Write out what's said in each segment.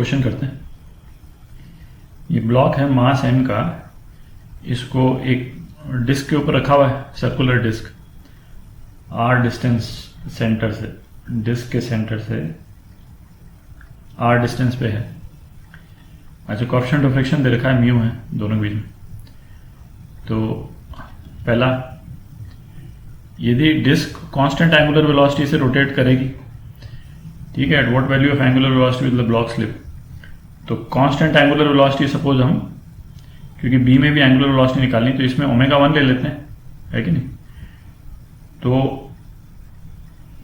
Question करते हैं। ये ब्लॉक है मास m का, इसको एक डिस्क के ऊपर रखा हुआ है, circular disc, r distance centre से, डिस्क के सेंटर से r डिस्टेंस पे है। अच्छा, कोएफिशिएंट ऑफ फ्रिक्शन दे रखा है म्यू है दोनों के बीच में। तो पहला, यदि डिस्क कांस्टेंट एंगुलर वेलोसिटी से रोटेट करेगी, ठीक है, at what value of angular velocity with the block slip, तो कांस्टेंट एंगुलर वेलोसिटी सपोज हम, क्योंकि बी में भी एंगुलर वेलोसिटी निकालनी, तो इसमें ओमेगा 1 ले लेते हैं, है कि नहीं। तो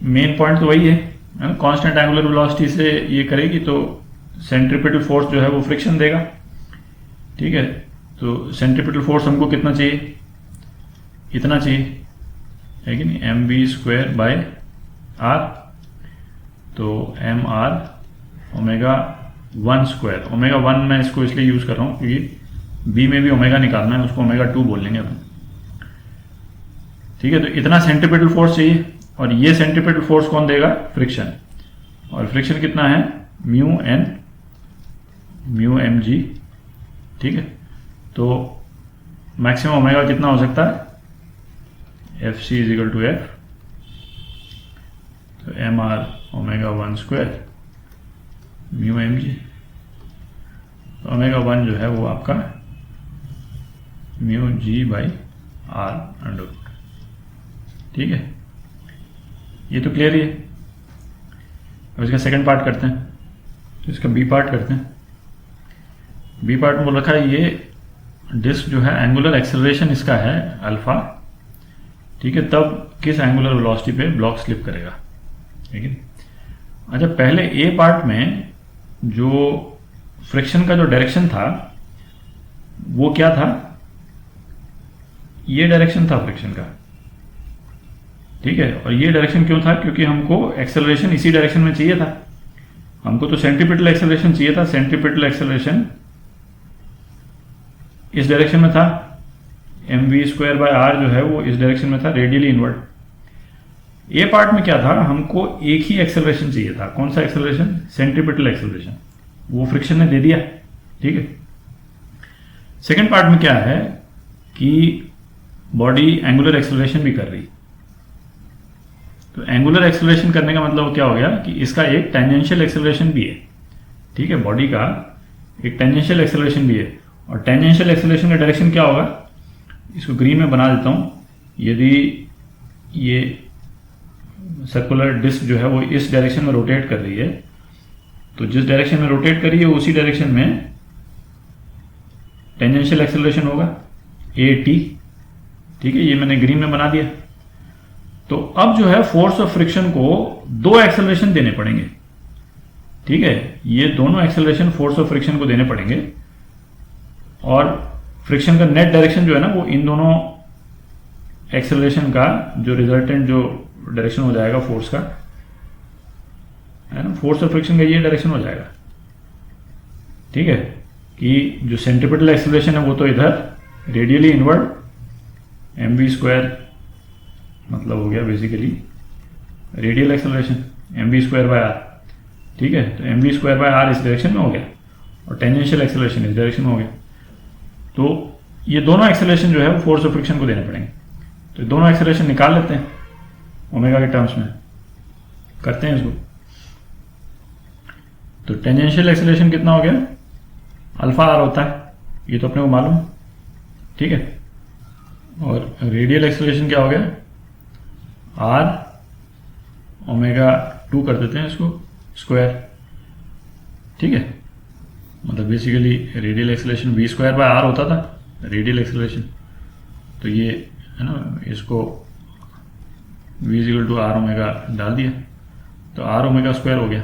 मेन पॉइंट तो वही है, कांस्टेंट एंगुलर वेलोसिटी से ये करेगी तो सेंट्रीपिटल फोर्स जो है वो फ्रिक्शन देगा, ठीक है। तो सेंट्रीपिटल फोर्स हमको कितना चाहिए, इतना चाहिए, है कि नहीं, M B square by R. तो M R omega 1 square, omega 1 मैं इसको इसलिए यूज कर रहा हूं क्योंकि बी में भी ओमेगा निकालना है, उसको ओमेगा 2 बोल लेंगे अपन, ठीक है। तो इतना सेंट्रीपिटल फोर्स चाहिए, और ये सेंट्रीपिटल फोर्स कौन देगा, फ्रिक्शन। और फ्रिक्शन कितना है, mu N mu M G, ठीक है। तो मैक्सिमम ओमेगा कितना हो सकता है, F C is equal to F, तो M R omega 1 square mu M G. तो ओमेगा 1 जो है वो आपका mu G by R under root, ठीक है। ये तो क्लियर ही है। अब इसका सेकंड पार्ट करते हैं, तो इसका बी पार्ट करते हैं। बी पार्ट में बोल रखा है ये डिस्क जो है एंगुलर एक्सेलरेशन इसका है अल्फा, ठीक है, तब किस एंगुलर वेलोसिटी पे ब्लॉक स्लिप करेगा, ठीक है। अच्छा, पहले ए पार्ट में जो फ्रिक्शन का जो डायरेक्शन था वो क्या था, ये डायरेक्शन था फ्रिक्शन का, ठीक है। और ये डायरेक्शन क्यों था, क्योंकि हमको एक्सेलरेशन इसी डायरेक्शन में चाहिए था, हमको तो सेंट्रीपिटल एक्सेलरेशन चाहिए था। सेंट्रीपिटल एक्सेलरेशन इस डायरेक्शन में था, M V square by R जो है वो इस डायरेक्शन में था, रेडियली इनवर्ड। ए पार्ट में क्या था, हमको एक ही एक्सेलरेशन चाहिए था। कौन सा एक्सेलरेशन, सेंट्रीपिटल एक्सेलरेशन, वो फ्रिक्शन ने दे दिया, ठीक है। सेकंड पार्ट में क्या है कि बॉडी एंगुलर एक्सेलरेशन भी कर रही, तो एंगुलर एक्सेलरेशन करने का मतलब क्या हो गया कि इसका एक टेंजेंशियल एक्सेलरेशन भी है, ठीक है, बॉडी का एक टेंजेंशियल एक्सेलरेशन भी है। और टेंजेंशियल एक्सेलरेशन का डायरेक्शन क्या होगा, इसको ग्रीन में बना देता हूं। यदि ये सर्कुलर डिस्क जो है वो इस डायरेक्शन में रोटेट कर रही है, तो जिस डायरेक्शन में रोटेट कर रही है उसी डायरेक्शन में टेंजेंशियल एक्सेलरेशन होगा ए टी, ठीक है। ये मैंने ग्रीन में बना दिया। तो अब जो है फोर्स ऑफ फ्रिक्शन को दो एक्सेलरेशन देने पड़ेंगे, ठीक है। ये दोनों एक्सेलरेशन फोर्स ऑफ फ्रिक्शन को देने पड़ेंगे, और फ्रिक्शन का नेट डायरेक्शन जो है ना वो इन दोनों एक्सेलरेशन का जो रिजल्टेंट जो डायरेक्शन हो जाएगा फोर्स का, है ना, फोर्स ऑफ फ्रिक्शन का ये डायरेक्शन हो जाएगा, ठीक है। कि जो सेंट्रीपिटल एक्सेलरेशन है वो तो इधर radially inward, M V square मतलब हो गया basically radial acceleration, M V square by R, ठीक है। तो M V square by R इस डायरेक्शन में हो गया, और टेंजेंशियल एक्सेलरेशन इस डायरेक्शन में हो गया। तो ये दोनों एक्सेलरेशन जो है वो फोर्स ऑफ फ्रिक्शन को देने पड़ेंगे। तो दोनों एक्सेलरेशन निकाल लेते हैं ओमेगा के टर्म्स में, करते हैं इसको। तो टेंजेंशियल एक्सेलरेशन कितना हो गया, अल्फा आर होता है, ये तो अपने को मालूम, ठीक है। और रेडियल एक्सेलरेशन क्या हो गया, आर ओमेगा 2 कर देते हैं इसको स्क्वायर, ठीक है। मतलब basically radial acceleration v square by r होता था, रेडियल एक्सेलरेशन। तो ये है ना, इसको v is equal to r omega डाल दिया, तो आर ओमेगा स्क्वायर हो गया।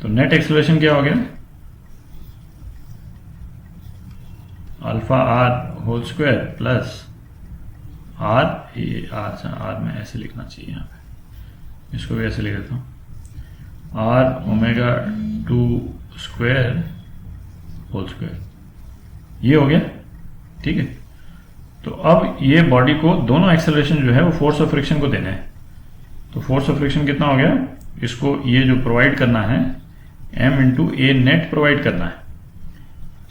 तो नेट एक्सेलरेशन क्या हो गया, alpha r whole square plus r, ये आर में ऐसे लिखना चाहिए, यहाँ पे इसको भी ऐसे लिख देता हूँ, r omega 2 square whole square, ये हो गया, ठीक है। तो अब ये बॉडी को दोनों एक्सेलरेशन जो है वो फोर्स ऑफ फ्रिक्शन को देना है। तो फोर्स ऑफ फ्रिक्शन कितना हो गया, इसको ये जो प्रोवाइड करना है m into a net provide करना है,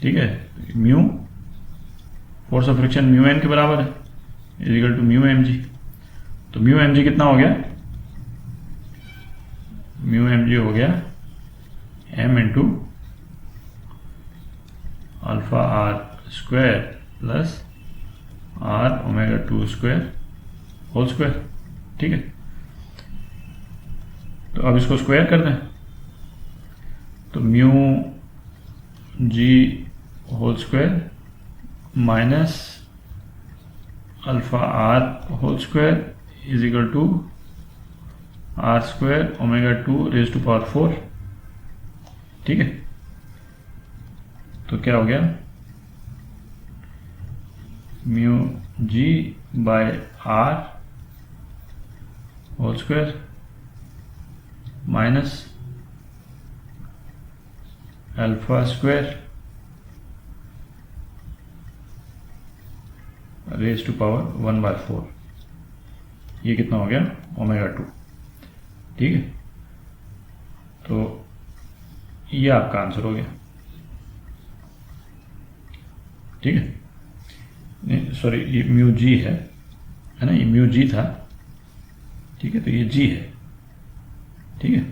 ठीक है। Mu force of friction mu N के बराबर है, is equal to mu M G. तो म्यू एम जी कितना हो गया, म्यू एम जी हो गया m into alpha r square plus r omega 2 square whole square, ठीक है। तो अब इसको स्क्वायर कर दें, तो mu g whole square minus alpha r whole square is equal to r square omega 2 raise to power 4, ठीक है। तो क्या हो गया, mu g by r whole square minus alpha square raise to power 1/4, ये कितना हो गया ओमेगा 2, ठीक है। तो ये आपका आंसर हो गया, ठीक है। नहीं सॉरी, ये म्यू जी है ना, ये म्यू जी था, ठीक है। तो ये जी है, ठीक है।